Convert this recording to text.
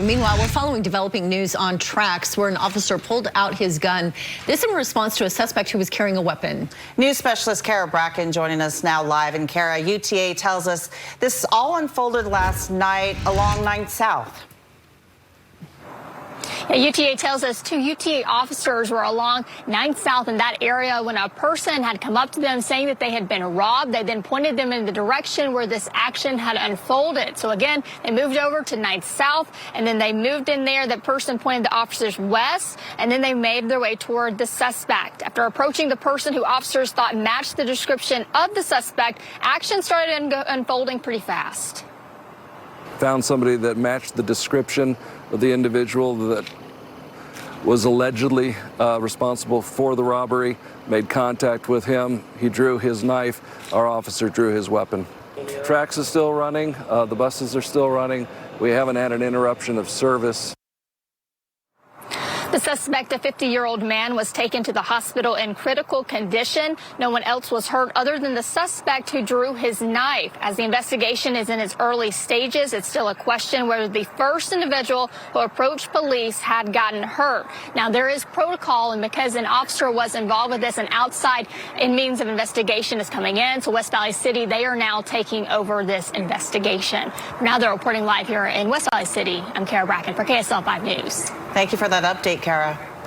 Meanwhile, we're following developing news on TRAX, where an officer pulled out his gun. This in response to a suspect who was carrying a weapon. News specialist Kara Bracken joining us now live. And Kara, UTA tells us this all unfolded last night along 9th South. Yeah, UTA tells us two UTA officers were along 9th South in that area when a person had come up to them saying that they had been robbed. They then pointed them in the direction where this action had unfolded. So again, they moved over to 9th South, and then they moved in there. The person pointed the officers west, and then they made their way toward the suspect. After approaching the person who officers thought matched the description of the suspect, action started unfolding pretty fast. Found somebody that matched the description of the individual that was allegedly responsible for the robbery, made contact with him. He drew his knife. Our officer drew his weapon. TRAX is still running. The buses are still running. We haven't had an interruption of service. The suspect, a 50-year-old man, was taken to the hospital in critical condition. No one else was hurt other than the suspect who drew his knife. As the investigation is in its early stages, it's still a question whether the first individual who approached police had gotten hurt. Now, there is protocol, and because an officer was involved with this, an outside means of investigation is coming in. So West Valley City, they are now taking over this investigation. Now they're reporting live here in West Valley City. I'm Kara Bracken for KSL 5 News. Thank you for that update, Kara.